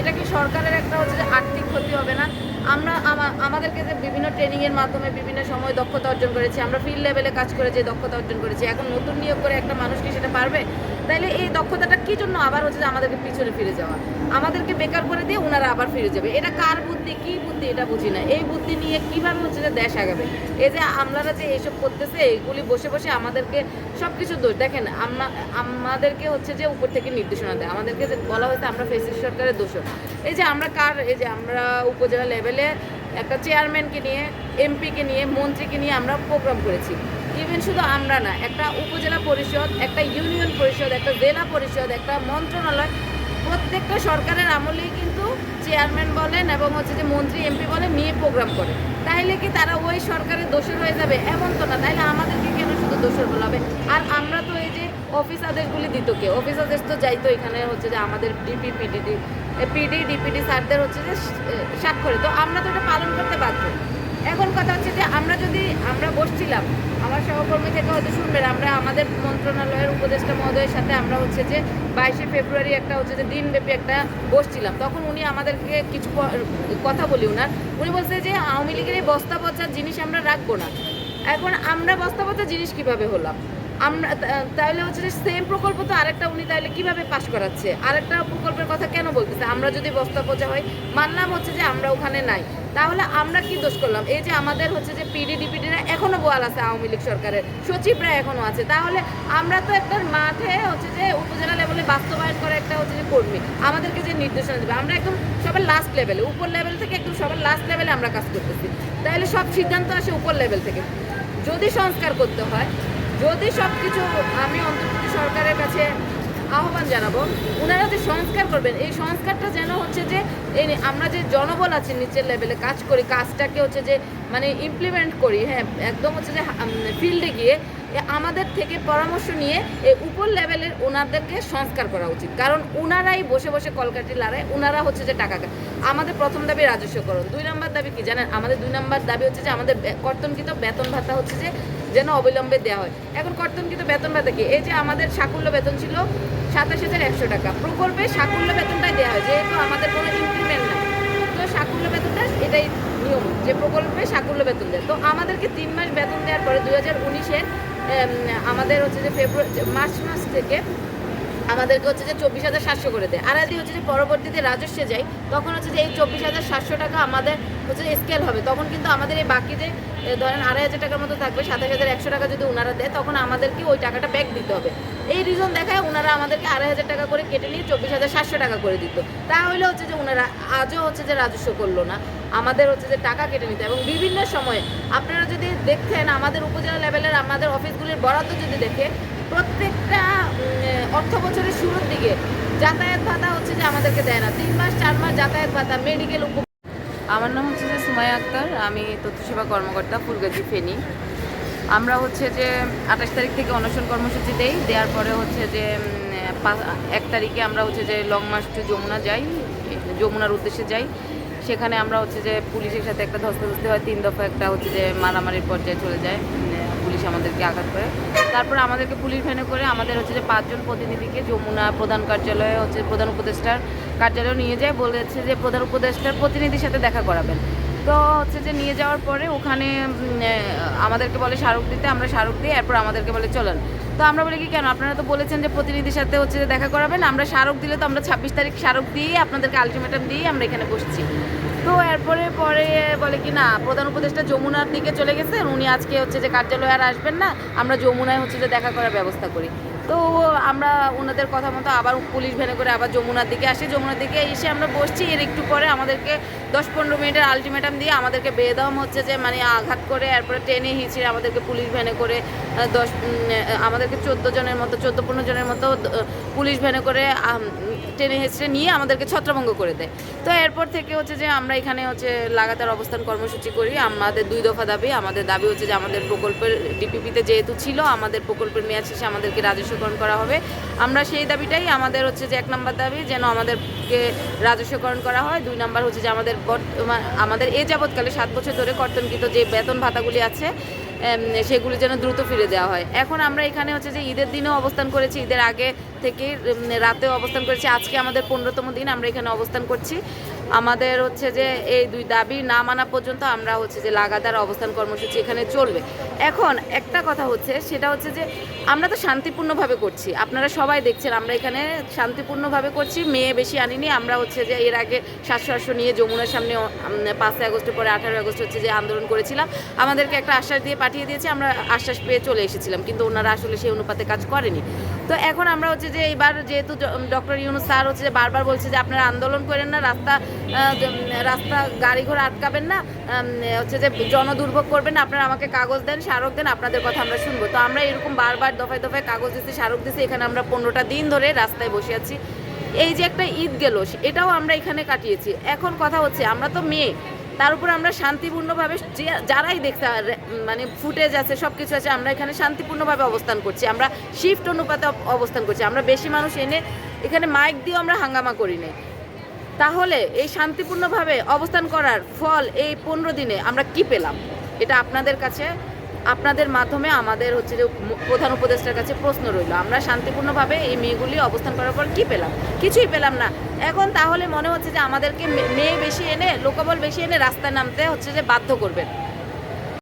এটা কি সরকারের একটা হচ্ছে যে আর্থিক ক্ষতি হবে না? আমরা আমাদেরকে যে বিভিন্ন ট্রেনিংয়ের মাধ্যমে বিভিন্ন সময় দক্ষতা অর্জন করেছি, আমরা ফিল্ড লেভেলে কাজ করে যে দক্ষতা অর্জন করেছি, এখন নতুন নিয়োগ করে একটা মানুষ কি সেটা পারবে? তাইলে এই দক্ষতাটা কি জন্য আবার হচ্ছে যে আমাদেরকে পিছনে ফিরে যাওয়া, আমাদেরকে বেকার করে দিয়ে ওনারা আবার ফিরে যাবে? এটা কার বুদ্ধি, কি বুদ্ধি এটা বুঝি না। এই বুদ্ধি নিয়ে কিভাবে হচ্ছে যে দেশ আগাবে? এই যে আমলারা যে এইসব করতেছে, এইগুলি বসে বসে আমাদেরকে সব কিছু দোষ দেখেন। আমাদেরকে হচ্ছে যে উপর থেকে নির্দেশনা দেয়, আমাদেরকে যে বলা হয়েছে আমরা ফেসিস সরকারের দোষ। এই যে আমরা এই যে আমরা উপজেলা লেভেলে একটা চেয়ারম্যানকে নিয়ে, এমপিকে নিয়ে, মন্ত্রীকে নিয়ে আমরা প্রোগ্রাম করেছি। ইভেন শুধু আমরা না, একটা উপজেলা পরিষদ, একটা ইউনিয়ন পরিষদ, একটা জেলা পরিষদ, একটা মন্ত্রণালয়, প্রত্যেকটা সরকারের আমলেই কিন্তু চেয়ারম্যান বলেন এবং হচ্ছে যে মন্ত্রী এমপি বলেন নিয়ে প্রোগ্রাম করে। তাইলে কি তারা ওই সরকারের দোষর হয়ে যাবে? এমন তো না। তাইলে আমাদেরকে কেন শুধু দোষর বলা হবে? আর আমরা তো এই যে অফিস আদেশগুলি দিত কে? অফিস আদেশ তো যাইতো এখানে হচ্ছে যে আমাদের ডিপিডি স্যারদের হচ্ছে যে স্বাক্ষরে, তো আমরা তো এটা পালন করতে বাধ্য। এখন কথা হচ্ছে যে আমরা বসছিলাম, আমার সহকর্মী থেকে হয়তো শুনবেন, আমরা আমাদের মন্ত্রণালয়ের উপদেষ্টা মহোদয়ের সাথে আমরা হচ্ছে যে 22শে ফেব্রুয়ারি একটা হচ্ছে যে দিনব্যাপী একটা বসছিলাম। তখন উনি আমাদেরকে কিছু কথা বলি উনি বলছে যে আওয়ামী লীগের এই বস্তা পচার জিনিস আমরা রাখবো না। এখন আমরা বস্তা পচার জিনিস কিভাবে হলাম? আমরা তাহলে হচ্ছে যে সেম প্রকল্প তো আরেকটা উনি তাহলে কিভাবে পাশ করাচ্ছে? আরেকটা প্রকল্পের কথা কেন বলতেছে? আমরা যদি বস্তা পচা হয়, মানলাম হচ্ছে যে আমরা ওখানে নাই, তাহলে আমরা কি দোষ করলাম? এই যে আমাদের হচ্ছে যে ডিপিডিরা এখনো বহাল আছে, আওয়ামী লীগ সরকারের সচিবরা এখনো আছে, তাহলে আমরা তো একটা মাঠে হচ্ছে যে উপজেলা লেভেলে বাস্তবায়ন করে একটা হচ্ছে যে কর্মী, আমাদেরকে যে নির্দেশনা দেবে, আমরা একদম সবার লাস্ট লেভেলে, উপর লেভেল থেকে একদম সবার লাস্ট লেভেলে আমরা কাজ করতেছি। তাহলে সব সিদ্ধান্ত আসে উপর লেভেল থেকে। যদি সংস্কার করতে হয়, যদি সব কিছু, আমি অন্তর্বর্তী সরকারের কাছে আহ্বান জানাবো, ওনারা যে সংস্কার করবেন, এই সংস্কারটা যেন হচ্ছে যে এই আমরা যে জনবল আছে নিচের লেভেলে কাজ করি, কাজটাকে হচ্ছে যে মানে ইমপ্লিমেন্ট করি, হ্যাঁ, একদম হচ্ছে যে ফিল্ডে গিয়ে আমাদের থেকে পরামর্শ নিয়ে এই উপর লেভেলের ওনাদেরকে সংস্কার করা উচিত। কারণ ওনারাই বসে বসে কলকাঠি লড়ায়, ওনারা হচ্ছে যে টাকা খায়। আমাদের প্রথম দাবি রাজস্বকরণ, 2 নম্বর দাবি কি জানেন? আমাদের 2 নম্বর দাবি হচ্ছে যে আমাদের কর্তনকৃত বেতন ভাতা হচ্ছে যে যেন অবিলম্বে দেওয়া হয়। এখন কর্তনকৃত বেতন ভাতা কি? এই যে আমাদের সাকুল্য বেতন ছিল 27,100 টাকা, প্রকল্পে সাকুল্য বেতনটাই দেওয়া হয়, যেহেতু আমাদের কোনো ইনক্রিমেন্ট না, তো সাকুল্য বেতনটা এটাই নিয়ম যে প্রকল্পে সাকুল্য বেতন দেয়। তো আমাদেরকে 3 মাস বেতন দেওয়ার পরে 2019-এর আমাদের হচ্ছে যে মার্চ মাস থেকে আমাদেরকে হচ্ছে যে 24,700 করে দেয়। আর যদি হচ্ছে যে পরবর্তীতে রাজস্বে যাই, তখন হচ্ছে যে এই 24,700 টাকা আমাদের হচ্ছে যে স্কেল হবে। তখন কিন্তু আমাদের এই বাকি যে ধরেন 2,500 টাকার মতো থাকবে, 27,100 টাকা যদি ওনারা দেয়, তখন আমাদেরকে ওই টাকাটা ব্যাক দিতে হবে। এই রিজন দেখায় ওনারা আমাদেরকে 2,500 টাকা করে কেটে নিয়ে 24,700 টাকা করে দিত। তাহলে হচ্ছে যে ওনারা আজও হচ্ছে যে রাজস্ব করলো না, আমাদের হচ্ছে যে টাকা কেটে নিতে। এবং বিভিন্ন সময়ে আপনারা যদি দেখতেন আমাদের উপজেলা লেভেলের আমাদের অফিসগুলির বরাদ্দ যদি দেখে, প্রত্যেকটা অর্থ বছরের শুরুর দিকে যাতায়াত ভাতা হচ্ছে যে আমাদেরকে দেয় না, 3 মাস 4 মাস যাতায়াত ভাতা, মেডিকেল। আমার নাম হচ্ছে যে সুমাইয়া আক্তার, আমি তথ্য সেবা কর্মকর্তা, ফুলগাজী, ফেনী। আমরা হচ্ছে যে 28 তারিখ থেকে অনশন কর্মসূচি দেওয়ার পরে হচ্ছে যে 1 তারিখে আমরা হচ্ছে যে লং মার্চ টু যমুনা যাই, যমুনার উদ্দেশ্যে যাই। সেখানে আমরা হচ্ছে যে পুলিশের সাথে একটা ধস্তাধস্তি হয়, 3 দফা একটা হচ্ছে যে মারামারির পর্যায়ে চলে যায়, পুলিশ আমাদেরকে আঘাত করে। তারপরে আমাদেরকে পুলিশ ভ্যানে করে আমাদের হচ্ছে যে 5 জন প্রতিনিধিকে যমুনা প্রধান কার্যালয়ে হচ্ছে প্রধান উপদেষ্টার কার্যালয়ে নিয়ে যায়, বলেছে যে প্রধান উপদেষ্টার প্রতিনিধির সাথে দেখা করাবেন। তো হচ্ছে যে নিয়ে যাওয়ার পরে ওখানে আমাদেরকে বলে স্মারক দিতে, আমরা স্মারক দিই, এরপর আমাদেরকে বলে চলেন। তো আমরা বলি কি কেন, আপনারা তো বলেছেন যে প্রতিনিধির সাথে হচ্ছে যে দেখা করাবেন, আমরা স্মারক দিলে তো আমরা 26 তারিখ স্মারক দিয়ে আপনাদেরকে আলটিমেটাম দিয়ে আমরা এখানে বসছি। তো এরপরে বলে কি না, প্রধান উপদেষ্টা যমুনার দিকে চলে গেছেন, উনি আজকে হচ্ছে যে কার্যালয়ে আর আসবেন না, আমরা যমুনায় হচ্ছে যে দেখা করার ব্যবস্থা করি। তো আমরা ওনাদের কথা মতো আবার পুলিশ ভ্যানে করে আবার যমুনার দিকে আসি, যমুনার দিকে এসে আমরা বসছি। এর একটু পরে আমাদেরকে 10-15 মিনিটের আলটিমেটাম দিয়ে আমাদেরকে বেদম হচ্ছে যে মানে আঘাত করে, এরপরে টেনে হিঁচড়ে আমাদেরকে পুলিশ ভ্যানে করে আমাদেরকে 14-15 জনের মতো পুলিশ ভ্যানে করে টেনে হিঁচড়ে নিয়ে আমাদেরকে ছত্রভঙ্গ করে দেয়। তো এরপর থেকে হচ্ছে যে আমরা এখানে হচ্ছে লাগাতার অবস্থান কর্মসূচি করি। আমাদের 2 দফা দাবি। আমাদের দাবি হচ্ছে যে আমাদের প্রকল্পের ডিপিপিতে যেহেতু ছিল, আমাদের প্রকল্পের মেয়াদ শেষে আমাদেরকে রাজস্বকরণ করা হবে। আমরা সেই দাবিটাই, আমাদের হচ্ছে যে 1 নম্বর দাবি যেন আমাদেরকে রাজস্বকরণ করা হয়। 2 নম্বর হচ্ছে যে আমাদের এ যাবৎকালে 7 বছর ধরে কর্তনকৃত যে বেতন ভাতাগুলি আছে সেগুলি যেন দ্রুত ফিরে দেওয়া হয়। এখন আমরা এখানে হচ্ছে যে ঈদের দিনেও অবস্থান করেছি, ঈদের আগে থেকে রাতে অবস্থান করেছি। আজকে আমাদের 15তম দিন আমরা এখানে অবস্থান করছি। আমাদের হচ্ছে যে এই 2 দাবি না মানা পর্যন্ত আমরা হচ্ছে যে লাগাতার অবস্থান কর্মসূচি এখানে চলবে। এখন একটা কথা হচ্ছে, সেটা হচ্ছে যে আমরা তো শান্তিপূর্ণভাবে করছি, আপনারা সবাই দেখছেন আমরা এখানে শান্তিপূর্ণভাবে করছি, মেয়ে বেশি আনিনি। আমরা হচ্ছে যে এর আগে 700 নিয়ে যমুনার সামনে 5 আগস্টের পরে 18 আগস্ট হচ্ছে যে আন্দোলন করেছিলাম, আমাদেরকে একটা আশ্বাস দিয়ে পাঠিয়ে দিয়েছে, আমরা আশ্বাস পেয়ে চলে এসেছিলাম, কিন্তু ওনারা আসলে সেই অনুপাতে কাজ করেনি। তো এখন আমরা হচ্ছে যে এবার যেহেতু ডক্টর ইউনূস স্যার হচ্ছে যে বারবার বলছে যে আপনারা আন্দোলন করেন না, রাস্তা গাড়ি ঘোড়া আটকাবেন না, হচ্ছে যে জনদুর্ভোগ করবেন না, আপনারা আমাকে কাগজ দেন, স্মারক দেন, আপনাদের কথা আমরা শুনবো। তো আমরা এরকম বারবার দফায় দফায় কাগজ দিচ্ছি, স্মারক দিচ্ছি, এখানে আমরা 15টা দিন ধরে রাস্তায় বসে আছি। এই যে একটা ঈদ গেল, এটাও আমরা এখানে কাটিয়েছি। এখন কথা হচ্ছে আমরা তো মেয়ে, তার উপর আমরা শান্তিপূর্ণভাবে যারাই দেখছে মানে ফুটেজ আছে, সব কিছু আছে, আমরা এখানে শান্তিপূর্ণভাবে অবস্থান করছি, আমরা শিফট অনুপাতে অবস্থান করছি, আমরা বেশি মানুষ এনে এখানে মাইক দিয়েও আমরা হাঙ্গামা করি নাই। তাহলে এই শান্তিপূর্ণভাবে অবস্থান করার ফল এই 15 দিনে আমরা কি পেলাম? এটা আপনাদের কাছে, আপনাদের মাধ্যমে আমাদের হচ্ছে যে প্রধান উপদেষ্টার কাছে প্রশ্ন রইল। আমরা শান্তিপূর্ণভাবে এই মেয়েগুলি অবস্থান করার পর কি পেলাম? কিছুই পেলাম না। এখন তাহলে মনে হচ্ছে যে আমাদেরকে মেয়ে বেশি এনে, লোকবল বেশি এনে রাস্তায় নামতে হচ্ছে যে বাধ্য করবেন।